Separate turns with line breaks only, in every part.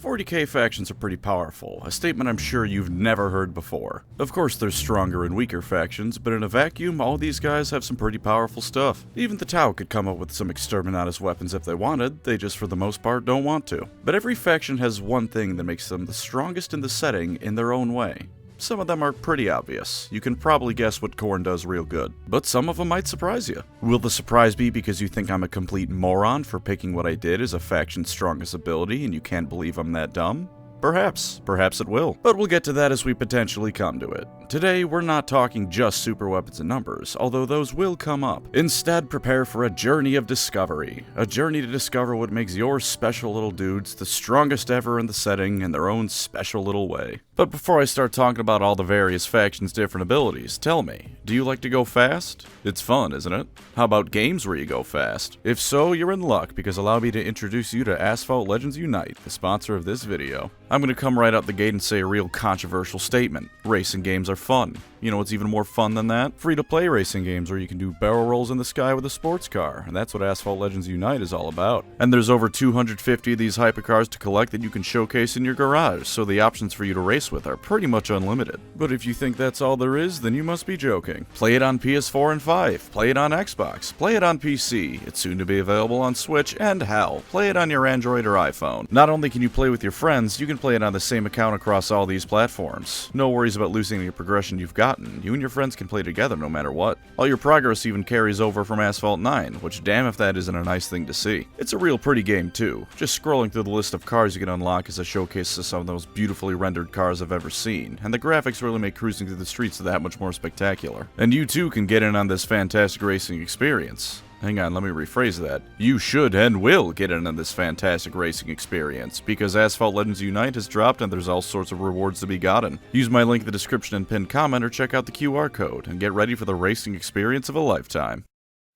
40k factions are pretty powerful, a statement I'm sure you've never heard before. Of course there's stronger and weaker factions, but in a vacuum, all these guys have some pretty powerful stuff. Even the Tau could come up with some exterminatus weapons if they wanted, they just for the most part don't want to. But every faction has one thing that makes them the strongest in the setting in their own way. Some of them are pretty obvious. You can probably guess what Khorne does real good. But some of them might surprise you. Will the surprise be because you think I'm a complete moron for picking what I did as a faction's strongest ability and you can't believe I'm that dumb? Perhaps. Perhaps it will. But we'll get to that as we potentially come to it. Today, we're not talking just super weapons and numbers, although those will come up. Instead, prepare for a journey of discovery. A journey to discover what makes your special little dudes the strongest ever in the setting in their own special little way. But before I start talking about all the various factions' different abilities, tell me, do you like to go fast? It's fun, isn't it? How about games where you go fast? If so, you're in luck, because allow me to introduce you to Asphalt Legends Unite, the sponsor of this video. I'm going to come right out the gate and say a real controversial statement. Racing games are fun. You know what's even more fun than that? Free-to-play racing games where you can do barrel rolls in the sky with a sports car, and that's what Asphalt Legends Unite is all about. And there's over 250 of these hypercars to collect that you can showcase in your garage, so the options for you to race with are pretty much unlimited. But if you think that's all there is, then you must be joking. Play it on PS4 and 5, play it on Xbox, play it on PC, it's soon to be available on Switch, and hell, play it on your Android or iPhone. Not only can you play with your friends, you can play it on the same account across all these platforms. No worries about losing the progression you've gotten. You and your friends can play together no matter what. All your progress even carries over from Asphalt 9, which damn if that isn't a nice thing to see. It's a real pretty game too. Just scrolling through the list of cars you can unlock is a showcase of some of the most beautifully rendered cars I've ever seen, and the graphics really make cruising through the streets that much more spectacular. And you too can get in on this fantastic racing experience. Hang on, let me rephrase that. You should and will get in on this fantastic racing experience, because Asphalt Legends Unite has dropped and there's all sorts of rewards to be gotten. Use my link in the description and pinned comment or check out the QR code, and get ready for the racing experience of a lifetime.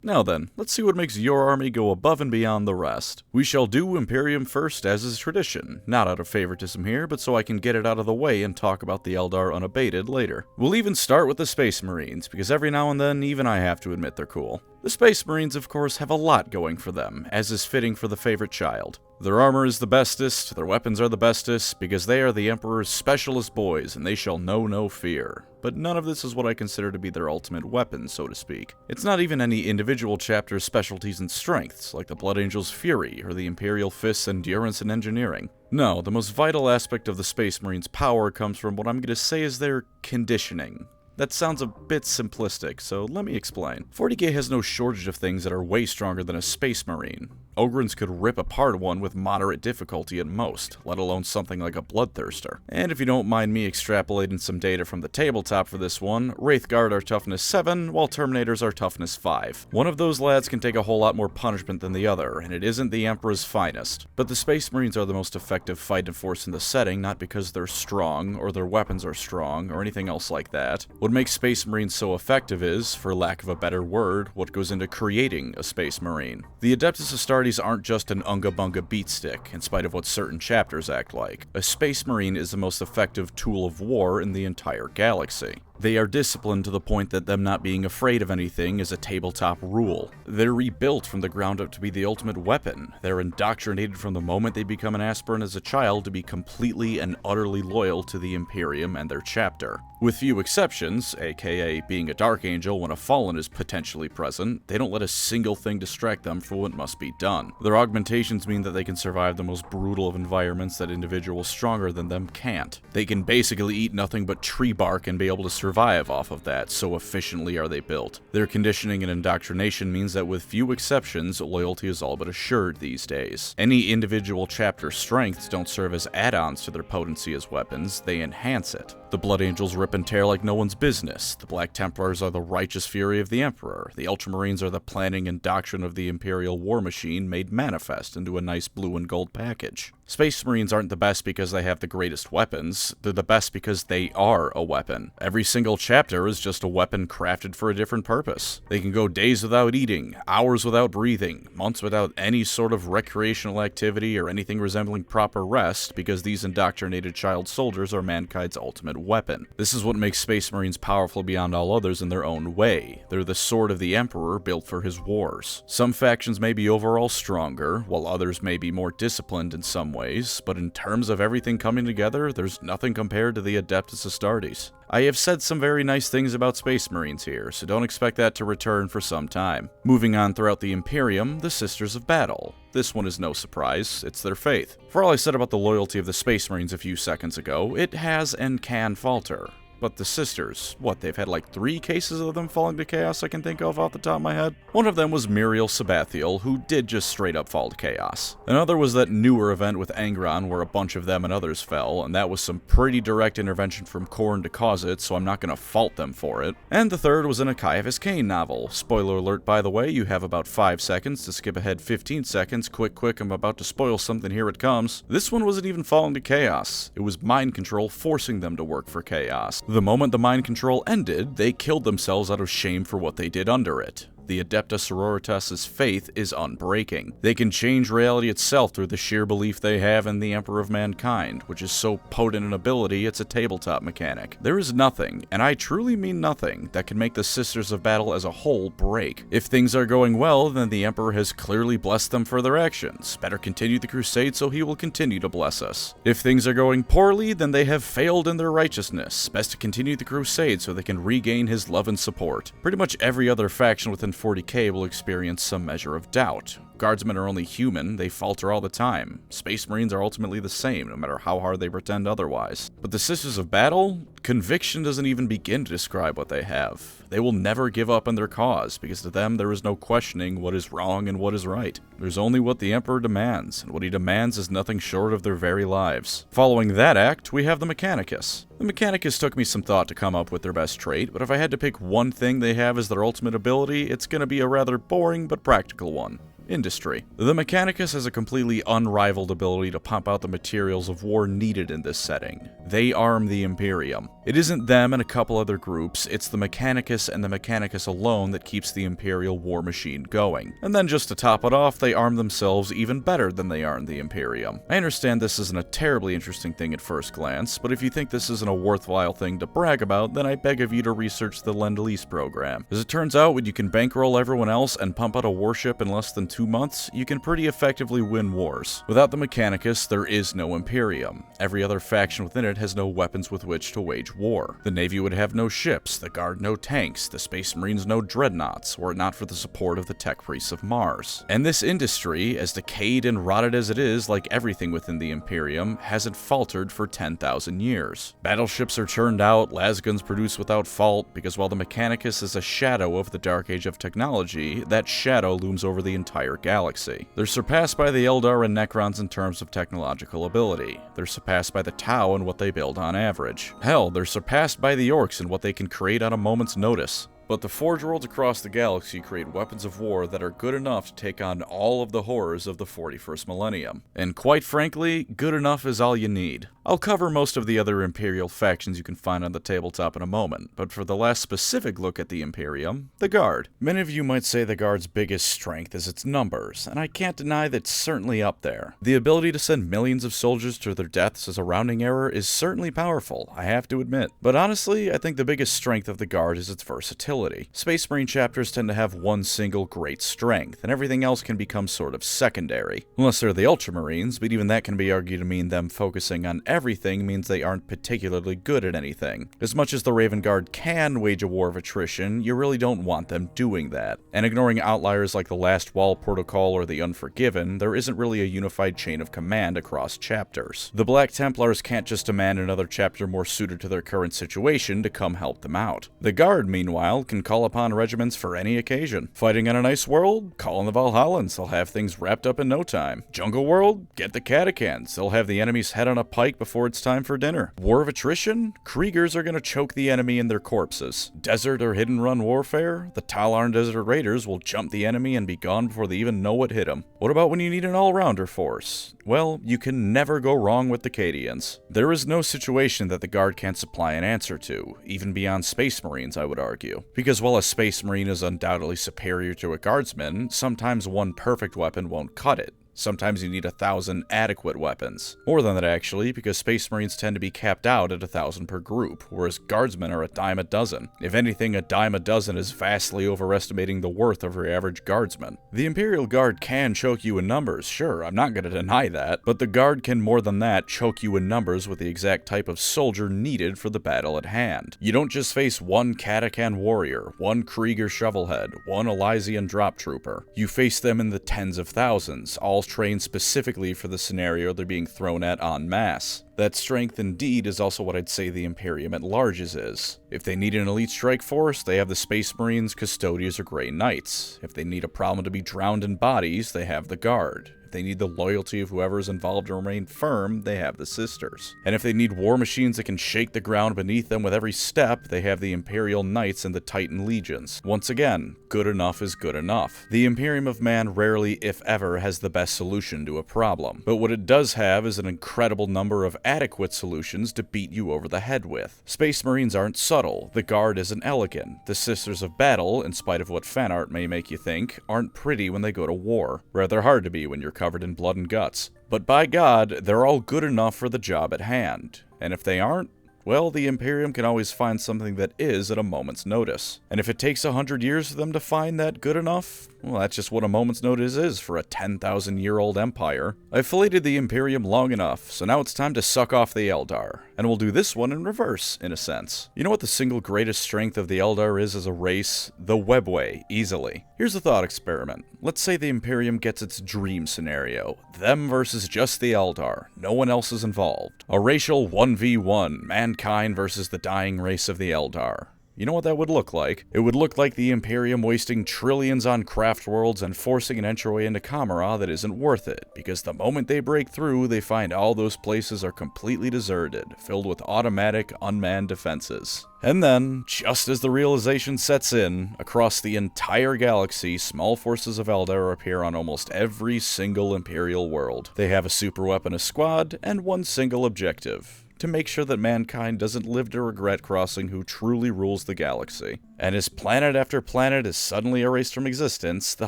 Now then, let's see what makes your army go above and beyond the rest. We shall do Imperium first as is tradition, not out of favoritism here, but so I can get it out of the way and talk about the Eldar unabated later. We'll even start with the Space Marines, because every now and then even I have to admit they're cool. The Space Marines, of course, have a lot going for them, as is fitting for the favorite child. Their armor is the bestest, their weapons are the bestest, because they are the Emperor's specialist boys, and they shall know no fear. But none of this is what I consider to be their ultimate weapon, so to speak. It's not even any individual chapter's specialties and strengths, like the Blood Angel's Fury, or the Imperial Fist's endurance and engineering. No, the most vital aspect of the Space Marines' power comes from what I'm going to say is their conditioning. That sounds a bit simplistic, so let me explain. 40k has no shortage of things that are way stronger than a Space Marine. Ogryns could rip apart one with moderate difficulty at most, let alone something like a Bloodthirster. And if you don't mind me extrapolating some data from the tabletop for this one, Wraithguard are toughness 7, while Terminators are toughness 5. One of those lads can take a whole lot more punishment than the other, and it isn't the Emperor's finest. But the Space Marines are the most effective fighting force in the setting, not because they're strong, or their weapons are strong, or anything else like that. What makes Space Marines so effective is, for lack of a better word, what goes into creating a Space Marine. The Adeptus Astartes aren't just an unga-bunga beatstick, in spite of what certain chapters act like. A Space Marine is the most effective tool of war in the entire galaxy. They are disciplined to the point that them not being afraid of anything is a tabletop rule. They're rebuilt from the ground up to be the ultimate weapon. They're indoctrinated from the moment they become an aspirant as a child to be completely and utterly loyal to the Imperium and their chapter. With few exceptions, aka being a Dark Angel when a Fallen is potentially present, they don't let a single thing distract them from what must be done. Their augmentations mean that they can survive the most brutal of environments that individuals stronger than them can't. They can basically eat nothing but tree bark and be able to survive off of that, so efficiently are they built. Their conditioning and indoctrination means that with few exceptions, loyalty is all but assured these days. Any individual chapter's strengths don't serve as add-ons to their potency as weapons, they enhance it. The Blood Angels rip and tear like no one's business. The Black Templars are the righteous fury of the Emperor. The Ultramarines are the planning and doctrine of the Imperial war machine made manifest into a nice blue and gold package. Space Marines aren't the best because they have the greatest weapons, they're the best because they are a weapon. Every single chapter is just a weapon crafted for a different purpose. They can go days without eating, hours without breathing, months without any sort of recreational activity or anything resembling proper rest, because these indoctrinated child soldiers are mankind's ultimate weapon. This is what makes Space Marines powerful beyond all others in their own way. They're the sword of the Emperor built for his wars. Some factions may be overall stronger, while others may be more disciplined in some ways, but in terms of everything coming together, there's nothing compared to the Adeptus Astartes. I have said some very nice things about Space Marines here, so don't expect that to return for some time. Moving on throughout the Imperium, the Sisters of Battle. This one is no surprise, it's their faith. For all I said about the loyalty of the Space Marines a few seconds ago, it has and can falter. But the Sisters, they've had like 3 cases of them falling to chaos I can think of off the top of my head? One of them was Muriel Sabathiel, who did just straight up fall to chaos. Another was that newer event with Angron where a bunch of them and others fell, and that was some pretty direct intervention from Khorne to cause it, so I'm not gonna fault them for it. And the third was in a Caiaphas Cain novel. Spoiler alert, by the way, you have about 5 seconds to skip ahead 15 seconds. Quick, I'm about to spoil something, here it comes. This one wasn't even falling to chaos. It was mind control forcing them to work for chaos. The moment the mind control ended, they killed themselves out of shame for what they did under it. The Adepta Sororitas' faith is unbreaking. They can change reality itself through the sheer belief they have in the Emperor of Mankind, which is so potent an ability it's a tabletop mechanic. There is nothing, and I truly mean nothing, that can make the Sisters of Battle as a whole break. If things are going well, then the Emperor has clearly blessed them for their actions. Better continue the crusade so he will continue to bless us. If things are going poorly, then they have failed in their righteousness. Best to continue the crusade so they can regain his love and support. Pretty much every other faction within 40k will experience some measure of doubt. Guardsmen are only human, they falter all the time. Space Marines are ultimately the same, no matter how hard they pretend otherwise. But the Sisters of Battle? Conviction doesn't even begin to describe what they have. They will never give up on their cause, because to them there is no questioning what is wrong and what is right. There's only what the Emperor demands, and what he demands is nothing short of their very lives. Following that act, we have the Mechanicus. The Mechanicus took me some thought to come up with their best trait, but if I had to pick one thing they have as their ultimate ability, it's gonna be a rather boring but practical one. Industry. The Mechanicus has a completely unrivaled ability to pump out the materials of war needed in this setting. They arm the Imperium. It isn't them and a couple other groups, it's the Mechanicus and the Mechanicus alone that keeps the Imperial war machine going. And then just to top it off, they arm themselves even better than they arm the Imperium. I understand this isn't a terribly interesting thing at first glance, but if you think this isn't a worthwhile thing to brag about, then I beg of you to research the Lend-Lease program. As it turns out, when you can bankroll everyone else and pump out a warship in less than 2 months, you can pretty effectively win wars. Without the Mechanicus, there is no Imperium. Every other faction within it has no weapons with which to wage war. The Navy would have no ships, the Guard no tanks, the Space Marines no dreadnoughts, were it not for the support of the Tech Priests of Mars. And this industry, as decayed and rotted as it is, like everything within the Imperium, hasn't faltered for 10,000 years. Battleships are churned out, lasguns produced without fault, because while the Mechanicus is a shadow of the Dark Age of technology, that shadow looms over the entire galaxy. They're surpassed by the Eldar and Necrons in terms of technological ability. They're surpassed by the Tau in what they build on average. Hell, they're surpassed by the Orks in what they can create on a moment's notice. But the Forge Worlds across the galaxy create weapons of war that are good enough to take on all of the horrors of the 41st millennium. And quite frankly, good enough is all you need. I'll cover most of the other Imperial factions you can find on the tabletop in a moment, but for the last specific look at the Imperium, the Guard. Many of you might say the Guard's biggest strength is its numbers, and I can't deny that it's certainly up there. The ability to send millions of soldiers to their deaths as a rounding error is certainly powerful, I have to admit. But honestly, I think the biggest strength of the Guard is its versatility. Space Marine chapters tend to have one single great strength, and everything else can become sort of secondary. Unless they're the Ultramarines, but even that can be argued to mean them focusing on everything means they aren't particularly good at anything. As much as the Raven Guard can wage a war of attrition, you really don't want them doing that. And ignoring outliers like the Last Wall Protocol or the Unforgiven, there isn't really a unified chain of command across chapters. The Black Templars can't just demand another chapter more suited to their current situation to come help them out. The Guard, meanwhile, can call upon regiments for any occasion. Fighting on an ice world? Call in the Valhallans, they'll have things wrapped up in no time. Jungle world? Get the Catechans, they'll have the enemy's head on a pike before it's time for dinner. War of attrition? Kriegers are gonna choke the enemy in their corpses. Desert or hidden run warfare? The Talarn Desert Raiders will jump the enemy and be gone before they even know what hit them. What about when you need an all-rounder force? Well, you can never go wrong with the Cadians. There is no situation that the Guard can't supply an answer to, even beyond Space Marines, I would argue. Because while a Space Marine is undoubtedly superior to a Guardsman, sometimes one perfect weapon won't cut it. Sometimes you need 1,000 adequate weapons. More than that actually, because Space Marines tend to be capped out at 1,000 per group, whereas Guardsmen are a dime a dozen. If anything, a dime a dozen is vastly overestimating the worth of your average Guardsman. The Imperial Guard can choke you in numbers, sure, I'm not going to deny that, but the Guard can more than that choke you in numbers with the exact type of soldier needed for the battle at hand. You don't just face one Katakan warrior, one Krieger shovelhead, one Elysian drop trooper. You face them in the tens of thousands, all trained specifically for the scenario they're being thrown at en masse. That strength indeed is also what I'd say the Imperium at large is. If they need an elite strike force, they have the Space Marines, Custodians, or Grey Knights. If they need a problem to be drowned in bodies, they have the Guard. If they need the loyalty of whoever's involved to remain firm, they have the Sisters. And if they need war machines that can shake the ground beneath them with every step, they have the Imperial Knights and the Titan Legions. Once again, good enough is good enough. The Imperium of Man rarely, if ever, has the best solution to a problem. But what it does have is an incredible number of adequate solutions to beat you over the head with. Space Marines aren't subtle, the Guard isn't elegant, the Sisters of Battle, in spite of what fan art may make you think, aren't pretty when they go to war. Rather hard to be when you're covered in blood and guts. But by God, they're all good enough for the job at hand. And if they aren't, well, the Imperium can always find something that is at a moment's notice. And if it takes 100 years for them to find that good enough, well, that's just what a moment's notice is for a 10,000-year-old empire. I've filleted the Imperium long enough, so now it's time to suck off the Eldar. And we'll do this one in reverse, in a sense. You know what the single greatest strength of the Eldar is as a race? The webway, easily. Here's a thought experiment. Let's say the Imperium gets its dream scenario. Them versus just the Eldar. No one else is involved. A racial 1v1, mankind versus the dying race of the Eldar. You know what that would look like? It would look like the Imperium wasting trillions on Craftworlds and forcing an entryway into Kamara that isn't worth it, because the moment they break through, they find all those places are completely deserted, filled with automatic, unmanned defenses. And then, just as the realization sets in, across the entire galaxy, small forces of Eldar appear on almost every single Imperial world. They have a superweapon a squad, and one single objective: to make sure that mankind doesn't live to regret crossing who truly rules the galaxy. And as planet after planet is suddenly erased from existence, the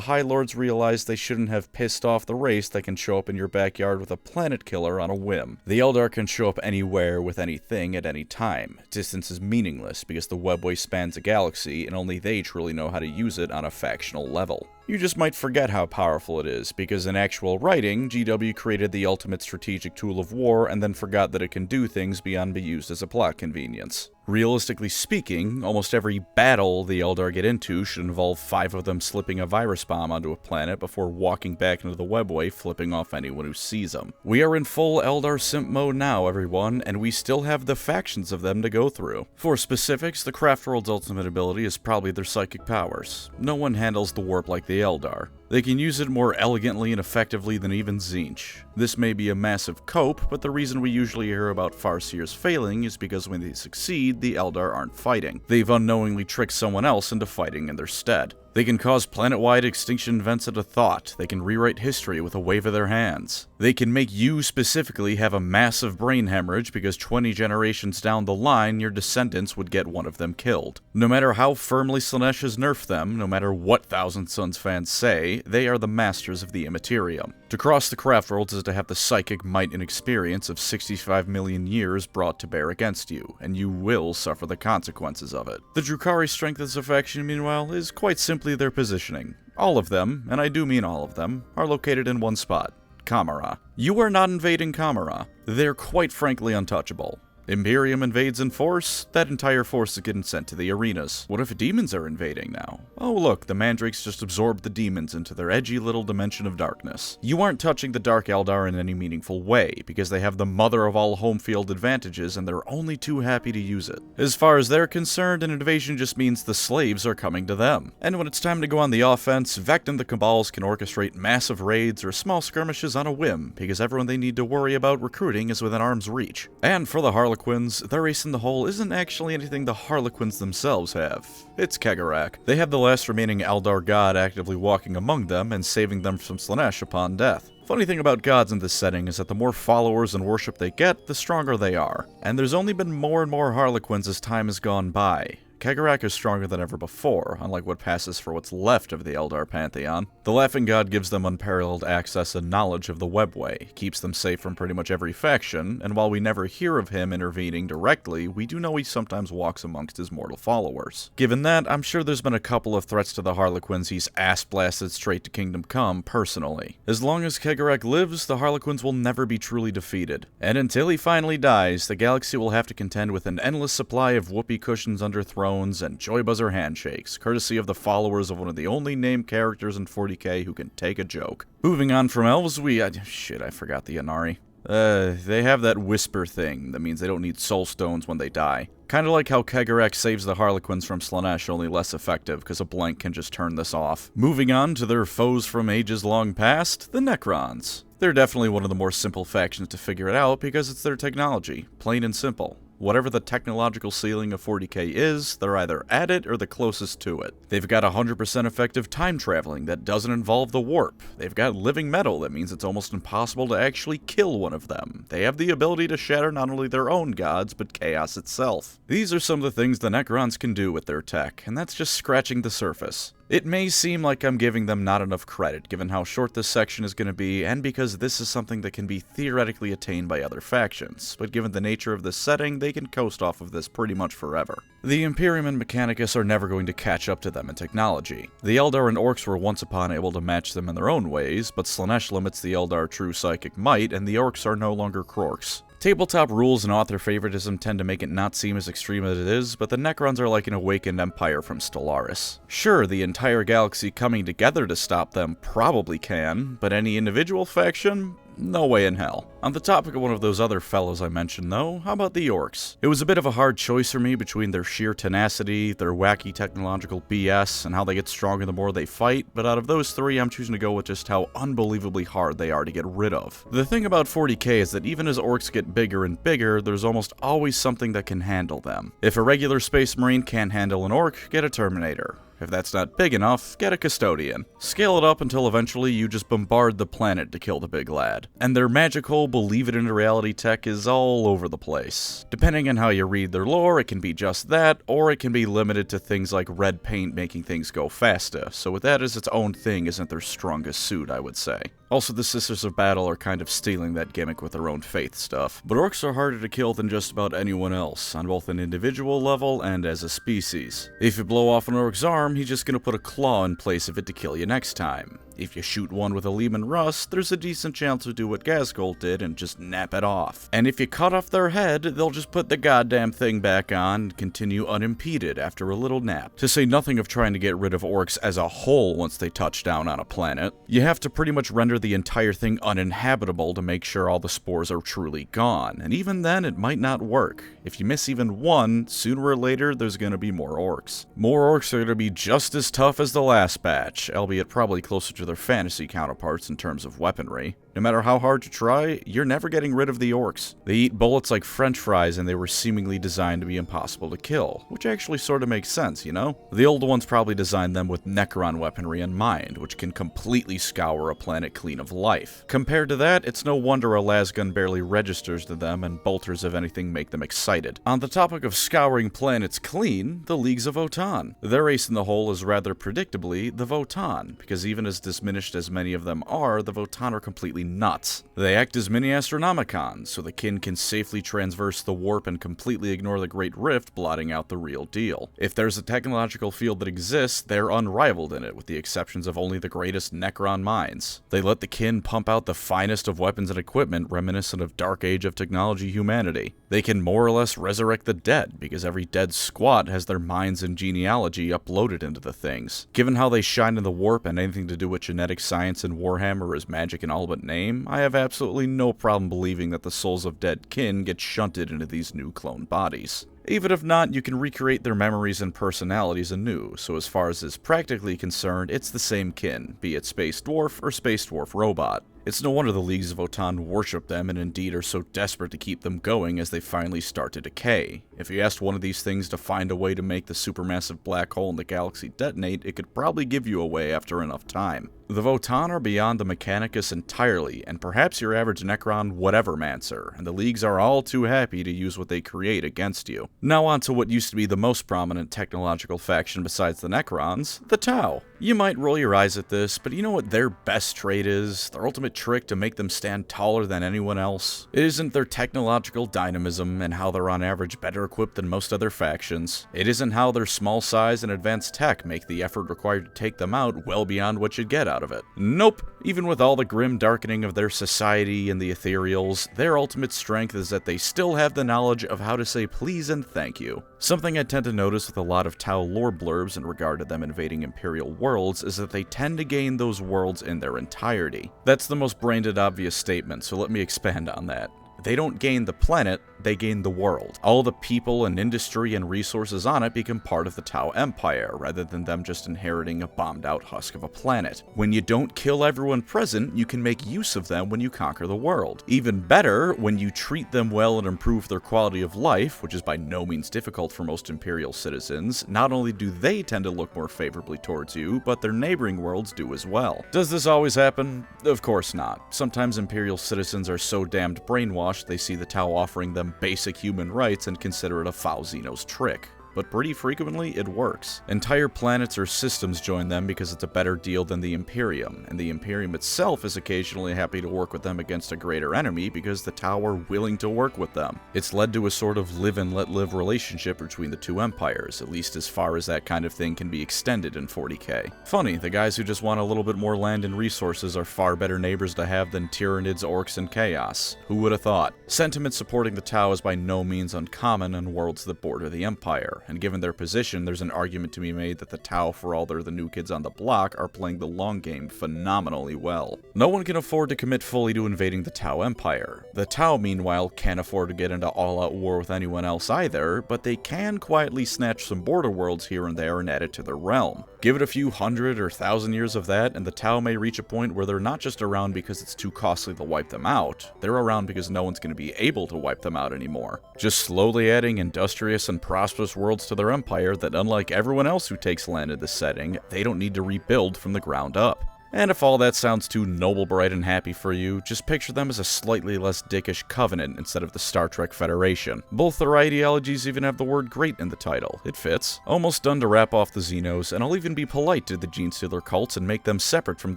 High Lords realize they shouldn't have pissed off the race that can show up in your backyard with a planet killer on a whim. The Eldar can show up anywhere with anything at any time. Distance is meaningless because the webway spans a galaxy and only they truly know how to use it on a factional level. You just might forget how powerful it is, because in actual writing, GW created the ultimate strategic tool of war and then forgot that it can do things beyond being used as a plot convenience. Realistically speaking, almost every battle the Eldar get into should involve 5 of them slipping a virus bomb onto a planet before walking back into the webway, flipping off anyone who sees them. We are in full Eldar simp mode now, everyone, and we still have the factions of them to go through. For specifics, the Craftworlds' ultimate ability is probably their psychic powers. No one handles the warp like the Eldar. They can use it more elegantly and effectively than even Tzeentch. This may be a massive cope, but the reason we usually hear about Farseers failing is because when they succeed, the Eldar aren't fighting. They've unknowingly tricked someone else into fighting in their stead. They can cause planet-wide extinction events at a thought. They can rewrite history with a wave of their hands. They can make you specifically have a massive brain hemorrhage because 20 generations down the line, your descendants would get one of them killed. No matter how firmly Slaanesh has nerfed them, no matter what Thousand Sons fans say, they are the masters of the Immaterium. To cross the Craftworlds is to have the psychic might and experience of 65 million years brought to bear against you, and you will suffer the consequences of it. The Drukhari strength of this faction, meanwhile, is quite simply their positioning. All of them, and I do mean all of them, are located in one spot: Kamara. You are not invading Kamara. They're quite frankly untouchable. Imperium invades in force, that entire force is getting sent to the arenas. What if demons are invading now? Oh look, the mandrakes just absorbed the demons into their edgy little dimension of darkness. You aren't touching the Dark Eldar in any meaningful way, because they have the mother of all home field advantages and they're only too happy to use it. As far as they're concerned, an invasion just means the slaves are coming to them. And when it's time to go on the offense, Vect and the Cabals can orchestrate massive raids or small skirmishes on a whim, because everyone they need to worry about recruiting is within arm's reach. And for the Harlequins, their race in the whole isn't actually anything the Harlequins themselves have. It's Kegarak. They have the last remaining Eldar god actively walking among them and saving them from Slaanesh upon death. Funny thing about gods in this setting is that the more followers and worship they get, the stronger they are. And there's only been more and more Harlequins as time has gone by. Kegarak is stronger than ever before, unlike what passes for what's left of the Eldar pantheon. The Laughing God gives them unparalleled access and knowledge of the webway, keeps them safe from pretty much every faction, and while we never hear of him intervening directly, we do know he sometimes walks amongst his mortal followers. Given that, I'm sure there's been a couple of threats to the Harlequins he's ass-blasted straight to Kingdom Come personally. As long as Kegarak lives, the Harlequins will never be truly defeated. And until he finally dies, the galaxy will have to contend with an endless supply of whoopee cushions under thrones and joy buzzer handshakes, courtesy of the followers of one of the only named characters in 40k who can take a joke. Moving on from elves, I forgot the Anari. They have that whisper thing that means they don't need soul stones when they die. Kinda like how Kegarak saves the Harlequins from Slaanesh, only less effective, because a blank can just turn this off. Moving on to their foes from ages long past, the Necrons. They're definitely one of the more simple factions to figure it out because it's their technology, plain and simple. Whatever the technological ceiling of 40k is, they're either at it or the closest to it. They've got 100% effective time traveling that doesn't involve the warp. They've got living metal that means it's almost impossible to actually kill one of them. They have the ability to shatter not only their own gods, but chaos itself. These are some of the things the Necrons can do with their tech, and that's just scratching the surface. It may seem like I'm giving them not enough credit, given how short this section is going to be, and because this is something that can be theoretically attained by other factions, but given the nature of this setting, they can coast off of this pretty much forever. The Imperium and Mechanicus are never going to catch up to them in technology. The Eldar and Orks were once upon able to match them in their own ways, but Slaanesh limits the Eldar true psychic might, and the Orks are no longer Krorks. Tabletop rules and author favoritism tend to make it not seem as extreme as it is, but the Necrons are like an awakened empire from Stellaris. Sure, the entire galaxy coming together to stop them probably can, but any individual faction? No way in hell. On the topic of one of those other fellows I mentioned though, how about the Orks? It was a bit of a hard choice for me between their sheer tenacity, their wacky technological BS, and how they get stronger the more they fight, but out of those three I'm choosing to go with just how unbelievably hard they are to get rid of. The thing about 40k is that even as Orks get bigger and bigger, there's almost always something that can handle them. If a regular Space Marine can't handle an Ork, get a Terminator. If that's not big enough, get a Custodian. Scale it up until eventually you just bombard the planet to kill the big lad. And their magical, believe-it-into-reality tech is all over the place. Depending on how you read their lore, it can be just that, or it can be limited to things like red paint making things go faster, so with that as its own thing isn't their strongest suit, I would say. Also, the Sisters of Battle are kind of stealing that gimmick with their own faith stuff. But Orks are harder to kill than just about anyone else, on both an individual level and as a species. If you blow off an Ork's arm, he's just gonna put a claw in place of it to kill you next time. If you shoot one with a Lehman Rust, there's a decent chance to do what Ghazghkull did and just nap it off. And if you cut off their head, they'll just put the goddamn thing back on and continue unimpeded after a little nap. To say nothing of trying to get rid of Orks as a whole once they touch down on a planet. You have to pretty much render the entire thing uninhabitable to make sure all the spores are truly gone, and even then it might not work. If you miss even one, sooner or later there's gonna be more Orks. More Orks are gonna be just as tough as the last batch, albeit probably closer to their fantasy counterparts in terms of weaponry. No matter how hard you try, you're never getting rid of the Orks. They eat bullets like french fries and they were seemingly designed to be impossible to kill, which actually sort of makes sense, you know? The older ones probably designed them with Necron weaponry in mind, which can completely scour a planet clean of life. Compared to that, it's no wonder a lasgun barely registers to them and bolters of anything make them excited. On the topic of scouring planets clean, the Leagues of Votann. Their ace in the hole is rather predictably the Votann, because even as diminished as many of them are, the Votann are completely nuts. They act as mini Astronomicons, so the kin can safely transverse the warp and completely ignore the Great Rift, blotting out the real deal. If there's a technological field that exists, they're unrivaled in it, with the exceptions of only the greatest Necron minds. They let the kin pump out the finest of weapons and equipment reminiscent of Dark Age of technology humanity. They can more or less resurrect the dead, because every dead squat has their minds and genealogy uploaded into the things. Given how they shine in the warp and anything to do with genetic science and Warhammer is magic in all but name, I have absolutely no problem believing that the souls of dead kin get shunted into these new clone bodies. Even if not, you can recreate their memories and personalities anew, so as far as is practically concerned, it's the same kin, be it Space Dwarf or Space Dwarf Robot. It's no wonder the leagues of Votann worship them and indeed are so desperate to keep them going as they finally start to decay. If you asked one of these things to find a way to make the supermassive black hole in the galaxy detonate, it could probably give you a way after enough time. The Votann are beyond the Mechanicus entirely, and perhaps your average Necron whatever-mancer, and the leagues are all too happy to use what they create against you. Now on to what used to be the most prominent technological faction besides the Necrons, the Tau. You might roll your eyes at this, but you know what their best trait is? Their ultimate trick to make them stand taller than anyone else? It isn't their technological dynamism and how they're on average better equipped than most other factions. It isn't how their small size and advanced tech make the effort required to take them out well beyond what you'd get out of it. Nope. Even with all the grim darkening of their society and the ethereals, their ultimate strength is that they still have the knowledge of how to say please and thank you. Something I tend to notice with a lot of Tau lore blurbs in regard to them invading Imperial worlds is that they tend to gain those worlds in their entirety. That's the most brain-dead obvious statement, so let me expand on that. They don't gain the planet, they gain the world. All the people and industry and resources on it become part of the Tau Empire, rather than them just inheriting a bombed-out husk of a planet. When you don't kill everyone present, you can make use of them when you conquer the world. Even better, when you treat them well and improve their quality of life, which is by no means difficult for most Imperial citizens, not only do they tend to look more favorably towards you, but their neighboring worlds do as well. Does this always happen? Of course not. Sometimes Imperial citizens are so damned brainwashed they see the Tau offering them basic human rights and consider it a foul Xeno's trick. But pretty frequently, it works. Entire planets or systems join them because it's a better deal than the Imperium, and the Imperium itself is occasionally happy to work with them against a greater enemy because the Tau are willing to work with them. It's led to a sort of live and let live relationship between the two empires, at least as far as that kind of thing can be extended in 40k. Funny, the guys who just want a little bit more land and resources are far better neighbors to have than Tyranids, Orks, and Chaos. Who would have thought? Sentiment supporting the Tau is by no means uncommon in worlds that border the Empire, and given their position, there's an argument to be made that the Tau, for all they're the new kids on the block, are playing the long game phenomenally well. No one can afford to commit fully to invading the Tau Empire. The Tau, meanwhile, can't afford to get into all-out war with anyone else either, but they can quietly snatch some border worlds here and there and add it to their realm. Give it a few hundred or thousand years of that, and the Tau may reach a point where they're not just around because it's too costly to wipe them out, they're around because no one's going to be able to wipe them out anymore. Just slowly adding industrious and prosperous worlds to their empire that, unlike everyone else who takes land in this setting, they don't need to rebuild from the ground up. And if all that sounds too noble, bright, and happy for you, just picture them as a slightly less dickish Covenant instead of the Star Trek Federation. Both their ideologies even have the word great in the title. It fits. Almost done to wrap off the Xenos, and I'll even be polite to the Genestealer Cults and make them separate from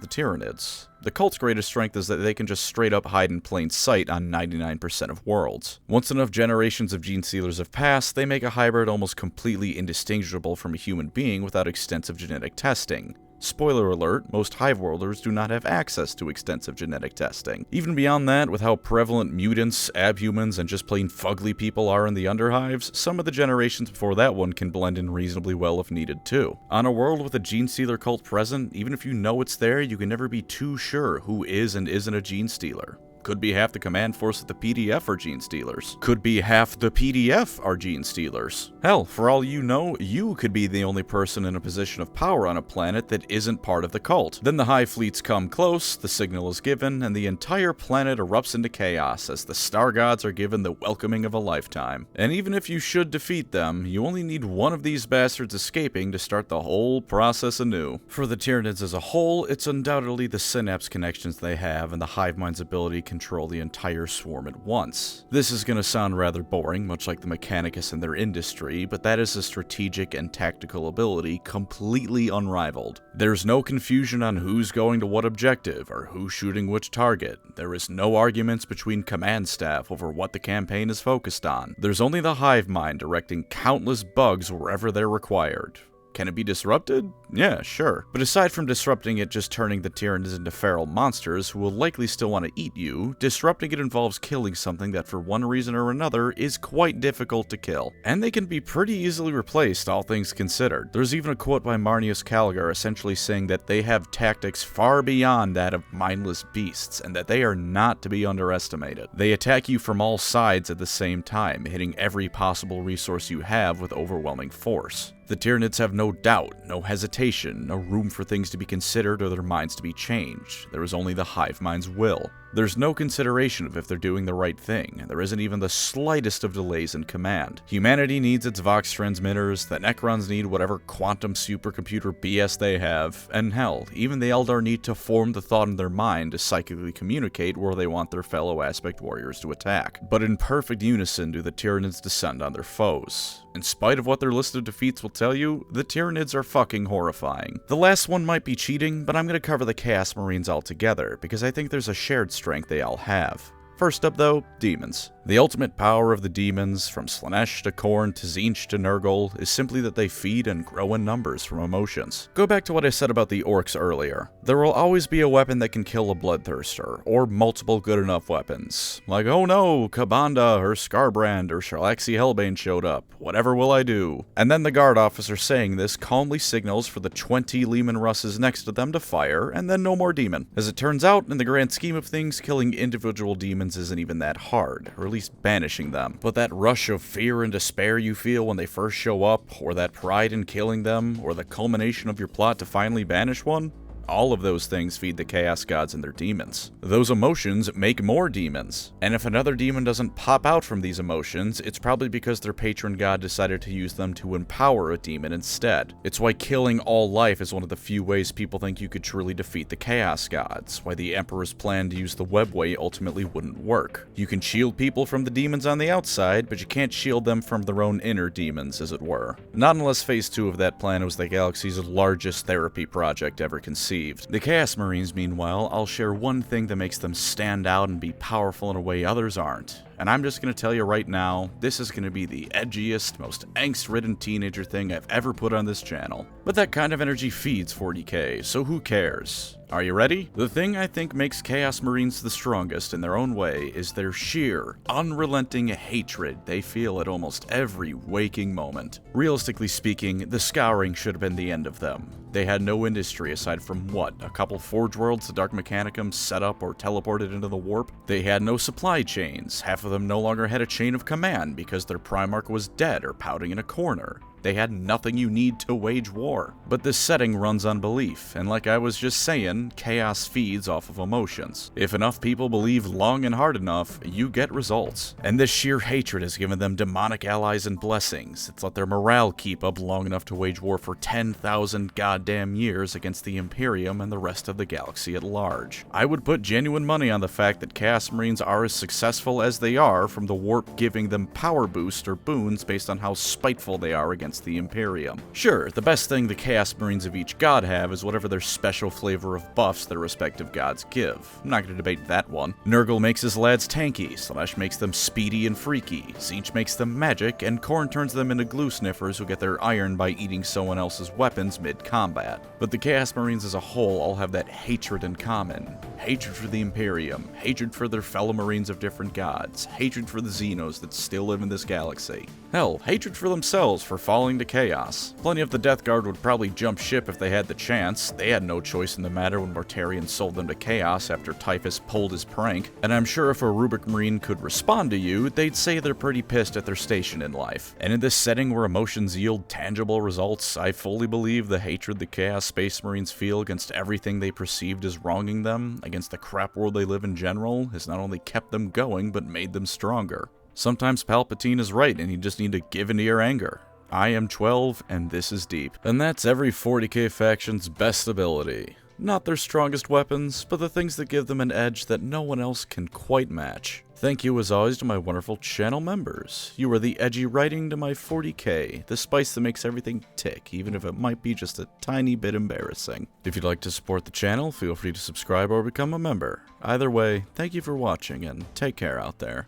the Tyranids. The cult's greatest strength is that they can just straight up hide in plain sight on 99% of worlds. Once enough generations of Genestealers have passed, they make a hybrid almost completely indistinguishable from a human being without extensive genetic testing. Spoiler alert, most Hive-worlders do not have access to extensive genetic testing. Even beyond that, with how prevalent mutants, abhumans, and just plain fugly people are in the Underhives, some of the generations before that one can blend in reasonably well if needed too. On a world with a Genestealer cult present, even if you know it's there, you can never be too sure who is and isn't a Genestealer. Could be half the command force of the PDF are Genestealers. Could be half the PDF are Genestealers. Hell, for all you know, you could be the only person in a position of power on a planet that isn't part of the cult. Then the Hive fleets come close, the signal is given, and the entire planet erupts into chaos as the star gods are given the welcoming of a lifetime. And even if you should defeat them, you only need one of these bastards escaping to start the whole process anew. For the Tyranids as a whole, it's undoubtedly the synapse connections they have and the hive mind's ability to control the entire swarm at once. This is going to sound rather boring, much like the Mechanicus and their industry, but that is a strategic and tactical ability completely unrivaled. There's no confusion on who's going to what objective or who's shooting which target. There is no arguments between command staff over what the campaign is focused on. There's only the hive mind directing countless bugs wherever they're required. Can it be disrupted? Yeah, sure. But aside from disrupting it just turning the Tyranids into feral monsters who will likely still want to eat you, disrupting it involves killing something that for one reason or another is quite difficult to kill. And they can be pretty easily replaced, all things considered. There's even a quote by Marnius Calgar essentially saying that they have tactics far beyond that of mindless beasts, and that they are not to be underestimated. They attack you from all sides at the same time, hitting every possible resource you have with overwhelming force. The Tyranids have no doubt, no hesitation, no room for things to be considered or their minds to be changed. There is only the hive mind's will. There's no consideration of if they're doing the right thing. There isn't even the slightest of delays in command. Humanity needs its Vox transmitters, the Necrons need whatever quantum supercomputer BS they have, and hell, even the Eldar need to form the thought in their mind to psychically communicate where they want their fellow aspect warriors to attack. But in perfect unison do the Tyranids descend on their foes. In spite of what their list of defeats will tell you, the Tyranids are fucking horrifying. The last one might be cheating, but I'm going to cover the Chaos Marines altogether, because I think there's a shared strength they all have. First up though, Demons. The ultimate power of the Demons, from Slaanesh to Khorne to Tzeentch to Nurgle, is simply that they feed and grow in numbers from emotions. Go back to what I said about the Orks earlier. There will always be a weapon that can kill a Bloodthirster, or multiple good enough weapons. Like, oh no, Kabanda or Skarbrand or Sharlaxi Hellbane showed up, whatever will I do? And then the guard officer saying this calmly signals for the 20 Leman Russes next to them to fire, and then no more demon. As it turns out, in the grand scheme of things, killing individual demons isn't even that hard, or at least banishing them. But that rush of fear and despair you feel when they first show up, or that pride in killing them, or the culmination of your plot to finally banish one, all of those things feed the Chaos Gods and their demons. Those emotions make more demons. And if another demon doesn't pop out from these emotions, it's probably because their patron god decided to use them to empower a demon instead. It's why killing all life is one of the few ways people think you could truly defeat the Chaos Gods, why the Emperor's plan to use the webway ultimately wouldn't work. You can shield people from the demons on the outside, but you can't shield them from their own inner demons, as it were. Not unless Phase 2 of that plan was the galaxy's largest therapy project ever conceived. The Chaos Marines, meanwhile, I'll share one thing that makes them stand out and be powerful in a way others aren't. And I'm just going to tell you right now, this is going to be the edgiest, most angst-ridden teenager thing I've ever put on this channel. But that kind of energy feeds 40k, so who cares? Are you ready? The thing I think makes Chaos Marines the strongest in their own way is their sheer, unrelenting hatred they feel at almost every waking moment. Realistically speaking, the Scouring should have been the end of them. They had no industry aside from what, a couple Forge Worlds the Dark Mechanicum set up or teleported into the warp? They had no supply chains, half of them no longer had a chain of command because their Primarch was dead or pouting in a corner. They had nothing you need to wage war. But this setting runs on belief, and like I was just saying, chaos feeds off of emotions. If enough people believe long and hard enough, you get results. And this sheer hatred has given them demonic allies and blessings. It's let their morale keep up long enough to wage war for 10,000 goddamn years against the Imperium and the rest of the galaxy at large. I would put genuine money on the fact that Chaos Marines are as successful as they are from the warp giving them power boost or boons based on how spiteful they are against the Imperium. Sure, the best thing the Chaos Marines of each god have is whatever their special flavor of buffs their respective gods give. I'm not going to debate that one. Nurgle makes his lads tanky, Slaanesh makes them speedy and freaky, Tzeentch makes them magic, and Khorne turns them into glue sniffers who get their iron by eating someone else's weapons mid-combat. But the Chaos Marines as a whole all have that hatred in common. Hatred for the Imperium, hatred for their fellow Marines of different gods, hatred for the Xenos that still live in this galaxy. Hell, hatred for themselves for falling to chaos. Plenty of the Death Guard would probably jump ship if they had the chance. They had no choice in the matter when Mortarion sold them to chaos after Typhus pulled his prank. And I'm sure if a Rubric Marine could respond to you, they'd say they're pretty pissed at their station in life. And in this setting where emotions yield tangible results, I fully believe the hatred the Chaos Space Marines feel against everything they perceived as wronging them, against the crap world they live in general, has not only kept them going, but made them stronger. Sometimes Palpatine is right and you just need to give into your anger. I am 12 and this is deep. And that's every 40k faction's best ability. Not their strongest weapons, but the things that give them an edge that no one else can quite match. Thank you as always to my wonderful channel members. You are the edgy writing to my 40k, the spice that makes everything tick, even if it might be just a tiny bit embarrassing. If you'd like to support the channel, feel free to subscribe or become a member. Either way, thank you for watching and take care out there.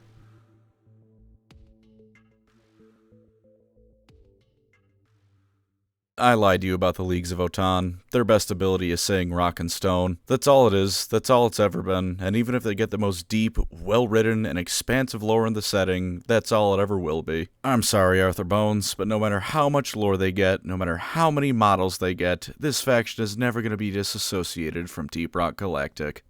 I lied to you about the Leagues of Votann. Their best ability is saying rock and stone. That's all it is, that's all it's ever been, and even if they get the most deep, well-written, and expansive lore in the setting, that's all it ever will be. I'm sorry, Arthur Bones, but no matter how much lore they get, no matter how many models they get, this faction is never going to be disassociated from Deep Rock Galactic.